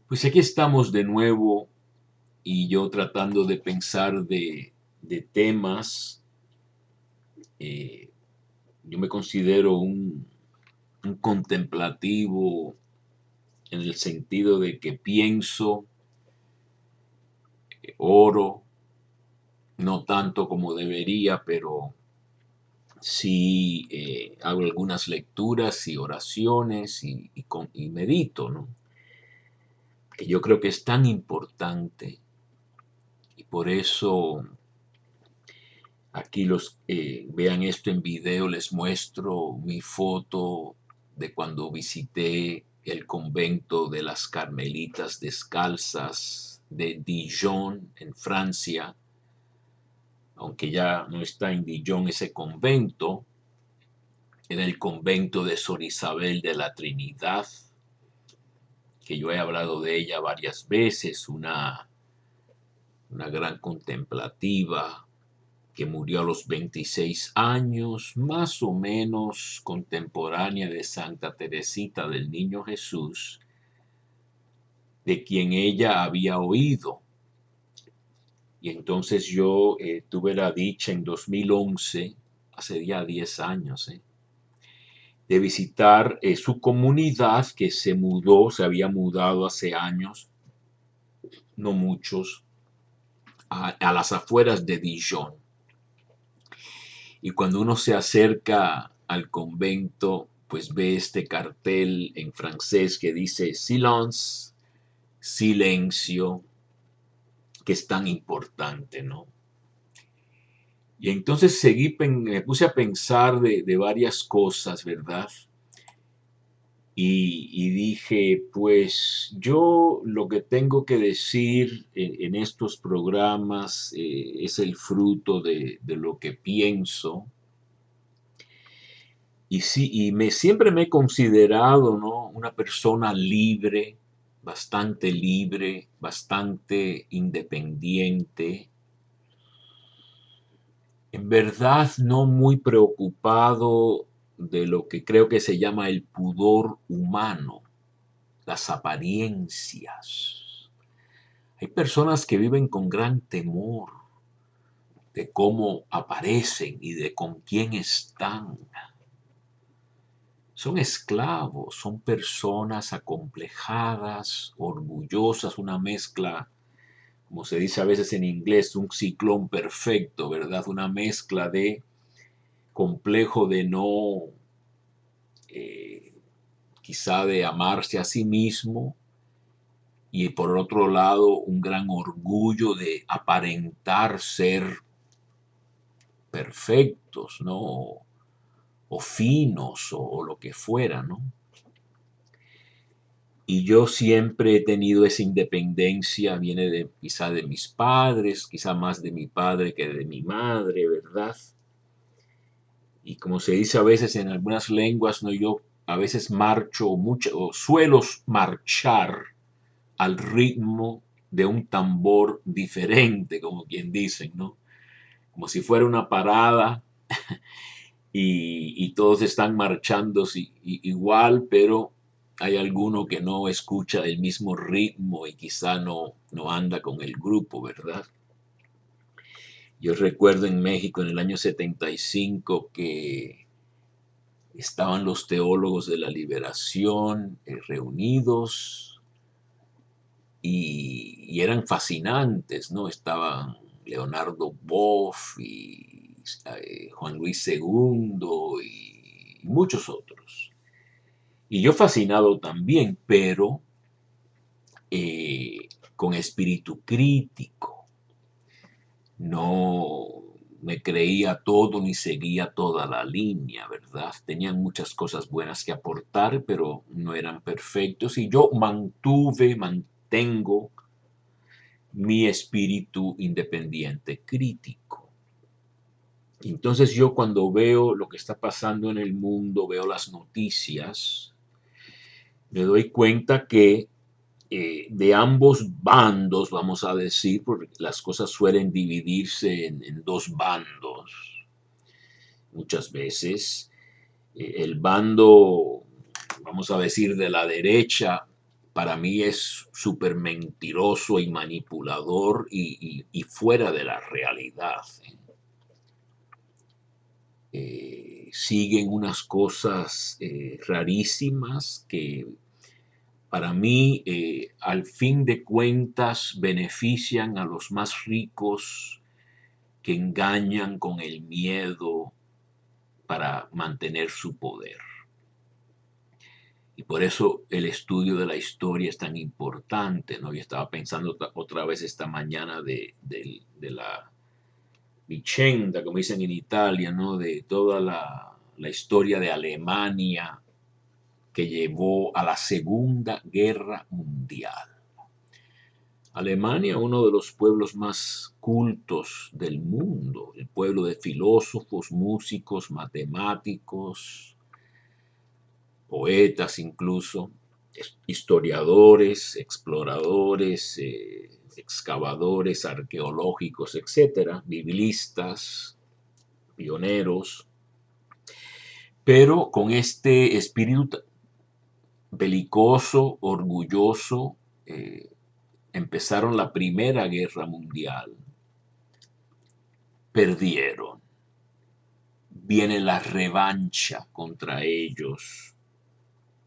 Pues aquí estamos de nuevo y yo tratando de pensar de temas. eh, yo me considero un contemplativo en el sentido de que pienso, oro, no tanto como debería, pero sí hago algunas lecturas y oraciones y medito, ¿no? Que yo creo que es tan importante y por eso aquí los vean esto en video, les muestro mi foto de cuando visité el convento de las Carmelitas Descalzas de Dijon, en Francia, aunque ya no está en Dijon ese convento, era el convento de Sor Isabel de la Trinidad, que yo he hablado de ella varias veces, una gran contemplativa, que murió a los 26 años, más o menos contemporánea de Santa Teresita del Niño Jesús, de quien ella había oído. Y entonces yo tuve la dicha en 2011, hace ya 10 años, de visitar su comunidad que se había mudado hace años, no muchos, a las afueras de Dijon. Y cuando uno se acerca al convento, pues ve este cartel en francés que dice silence, silencio, que es tan importante, ¿no? Y entonces me puse a pensar de varias cosas, ¿verdad? Y dije, pues yo lo que tengo que decir en estos programas es el fruto de lo que pienso. Y sí, siempre me he considerado, ¿no?, una persona libre, bastante independiente. En verdad, no muy preocupado de lo que creo que se llama el pudor humano, las apariencias. Hay personas que viven con gran temor de cómo aparecen y de con quién están. Son esclavos, son personas acomplejadas, orgullosas, una mezcla, como se dice a veces en inglés, un ciclón perfecto, ¿verdad? Una mezcla de complejo de no, eh, quizá de amarse a sí mismo, y por otro lado un gran orgullo de aparentar ser perfectos, ¿no? O finos o lo que fuera, ¿no? Y yo siempre he tenido esa independencia, viene de quizá de mis padres, quizá más de mi padre que de mi madre, ¿verdad? Y como se dice a veces en algunas lenguas, no, yo a veces marcho mucho, o suelo marchar al ritmo de un tambor diferente, como quien dicen, ¿no? Como si fuera una parada y todos están marchando igual, pero hay alguno que no escucha el mismo ritmo y quizá no anda con el grupo, ¿verdad? Yo recuerdo en México en el año 75 que estaban los teólogos de la liberación reunidos y eran fascinantes, ¿no? Estaban Leonardo Boff y Juan Luis segundo y muchos otros. Y yo fascinado también, pero con espíritu crítico. No me creía todo ni seguía toda la línea, ¿verdad? Tenían muchas cosas buenas que aportar, pero no eran perfectos. Y yo mantengo mi espíritu independiente crítico. Entonces yo cuando veo lo que está pasando en el mundo, veo las noticias, me doy cuenta que de ambos bandos, vamos a decir, porque las cosas suelen dividirse en dos bandos muchas veces. El bando, vamos a decir, de la derecha, para mí es súper mentiroso y manipulador y fuera de la realidad. Siguen unas cosas rarísimas que para mí, al fin de cuentas, benefician a los más ricos que engañan con el miedo para mantener su poder. Y por eso el estudio de la historia es tan importante, ¿no? Yo estaba pensando otra vez esta mañana de la vicenda, como dicen en Italia, ¿no? De toda la historia de Alemania que llevó a la Segunda Guerra Mundial. Alemania, uno de los pueblos más cultos del mundo, el pueblo de filósofos, músicos, matemáticos, poetas incluso, historiadores, exploradores, excavadores arqueológicos, etcétera, biblistas, pioneros, pero con este espíritu belicoso, orgulloso, empezaron la Primera Guerra Mundial, perdieron. Viene la revancha contra ellos.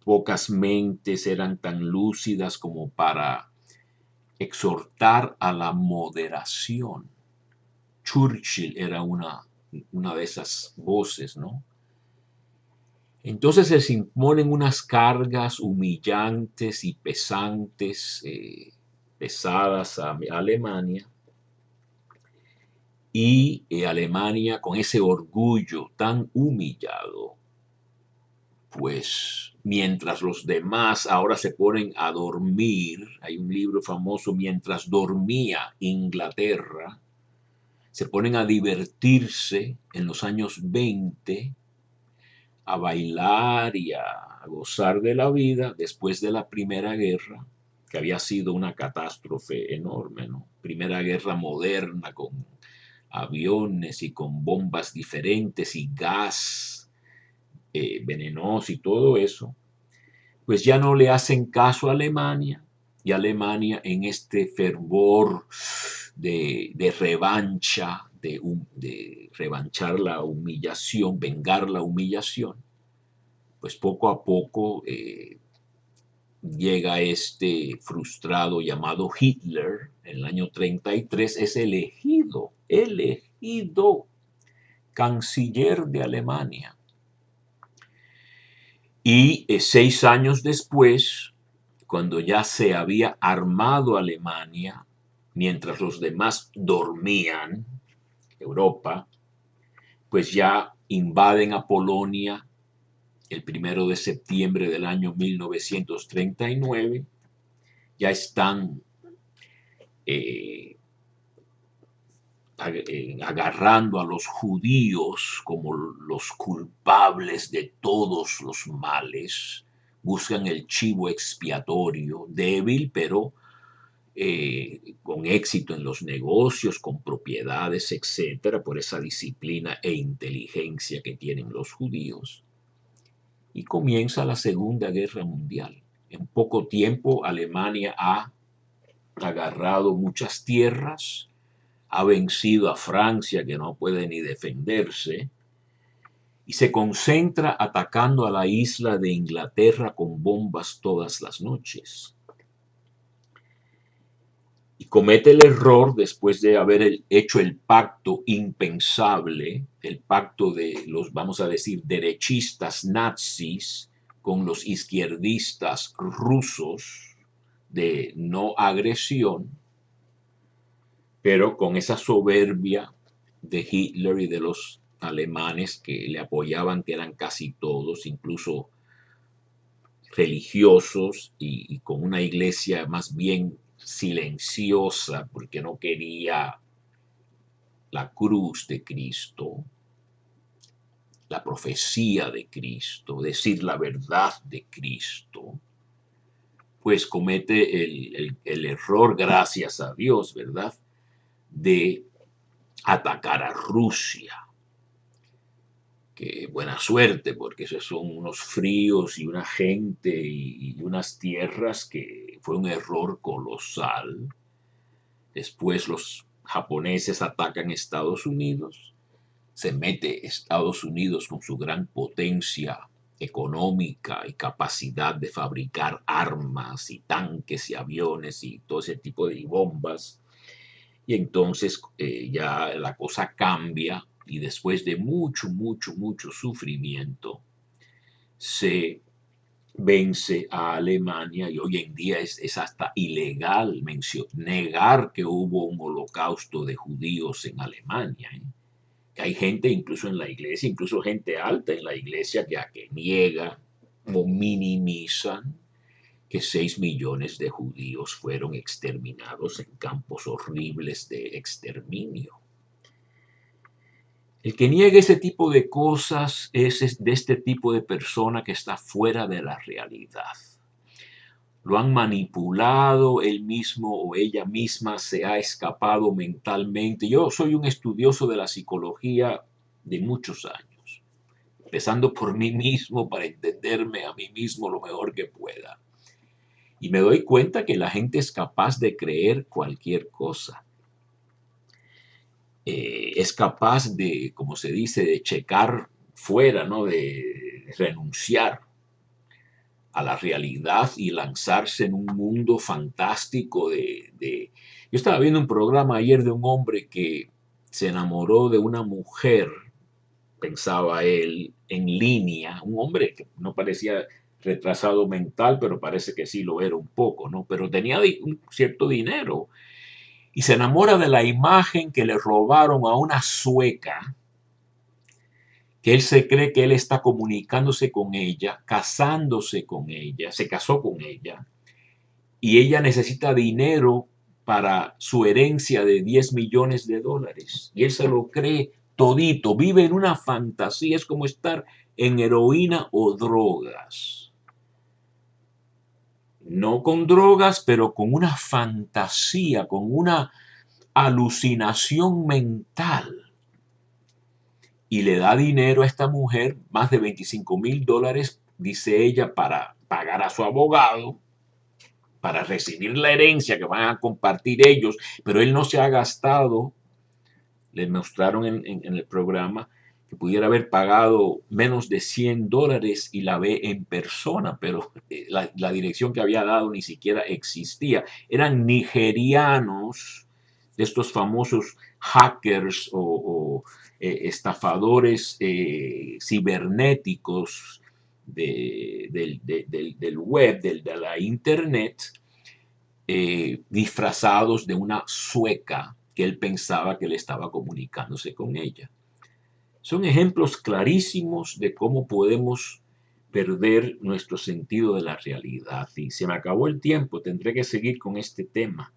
Pocas mentes eran tan lúcidas como para exhortar a la moderación. Churchill era una de esas voces, ¿no? Entonces se imponen unas cargas humillantes y pesantes, pesadas a Alemania, y Alemania, con ese orgullo tan humillado, pues mientras los demás ahora se ponen a dormir, hay un libro famoso, Mientras dormía Inglaterra, se ponen a divertirse en los años 20, a bailar y a gozar de la vida después de la Primera Guerra, que había sido una catástrofe enorme, ¿no? Primera Guerra moderna con aviones y con bombas diferentes y gas venenoso y todo eso, pues ya no le hacen caso a Alemania, y Alemania en este fervor de revancha, de revanchar la humillación, vengar la humillación, pues poco a poco llega este frustrado llamado Hitler, en el año 33, es elegido canciller de Alemania. Y 6 años después, cuando ya se había armado Alemania, mientras los demás dormían, Europa, pues ya invaden a Polonia el 1 de septiembre del año 1939, ya están agarrando a los judíos como los culpables de todos los males, buscan el chivo expiatorio, débil, pero con éxito en los negocios, con propiedades, etcétera, por esa disciplina e inteligencia que tienen los judíos. Y comienza la Segunda Guerra Mundial. En poco tiempo, Alemania ha agarrado muchas tierras, ha vencido a Francia, que no puede ni defenderse, y se concentra atacando a la isla de Inglaterra con bombas todas las noches. Y comete el error, después de haber hecho el pacto impensable, el pacto de los, vamos a decir, derechistas nazis con los izquierdistas rusos de no agresión, pero con esa soberbia de Hitler y de los alemanes que le apoyaban, que eran casi todos, incluso religiosos, y con una iglesia más bien silenciosa, porque no quería la cruz de Cristo, la profecía de Cristo, decir la verdad de Cristo, pues comete el error, gracias a Dios, ¿verdad?, de atacar a Rusia. que buena suerte, porque esos son unos fríos y una gente y unas tierras que fue un error colosal. Después los japoneses atacan Estados Unidos, se mete Estados Unidos con su gran potencia económica y capacidad de fabricar armas y tanques y aviones y todo ese tipo de bombas. Y entonces ya la cosa cambia y después de mucho, mucho, mucho sufrimiento se vence a Alemania y hoy en día es hasta ilegal negar que hubo un holocausto de judíos en Alemania. ¿Eh? Que hay gente incluso en la iglesia, incluso gente alta en la iglesia que niega o minimizan que 6 millones de judíos fueron exterminados en campos horribles de exterminio. El que niega ese tipo de cosas es de este tipo de persona que está fuera de la realidad. Lo han manipulado, él mismo o ella misma se ha escapado mentalmente. Yo soy un estudioso de la psicología de muchos años, empezando por mí mismo para entenderme a mí mismo lo mejor que pueda. Y me doy cuenta que la gente es capaz de creer cualquier cosa. Es capaz de, como se dice, de checar fuera, ¿no? De renunciar a la realidad y lanzarse en un mundo fantástico Yo estaba viendo un programa ayer de un hombre que se enamoró de una mujer, pensaba él, en línea, un hombre que no parecía retrasado mental, pero parece que sí lo era un poco, ¿no? Pero tenía un cierto dinero y se enamora de la imagen que le robaron a una sueca, que él se cree que él está comunicándose con ella, casándose con ella, se casó con ella, y ella necesita dinero para su herencia de 10 millones de dólares. Y él se lo cree todito, vive en una fantasía, es como estar en heroína o drogas. No con drogas, pero con una fantasía, con una alucinación mental. Y le da dinero a esta mujer, más de $25,000, dice ella, para pagar a su abogado, para recibir la herencia que van a compartir ellos, pero él no se ha gastado. Le mostraron en el programa que pudiera haber pagado menos de $100 y la ve en persona, pero la dirección que había dado ni siquiera existía. Eran nigerianos, de estos famosos hackers o estafadores cibernéticos del web, de la internet, disfrazados de una sueca que él pensaba que él estaba comunicándose con ella. Son ejemplos clarísimos de cómo podemos perder nuestro sentido de la realidad. Y se me acabó el tiempo, tendré que seguir con este tema.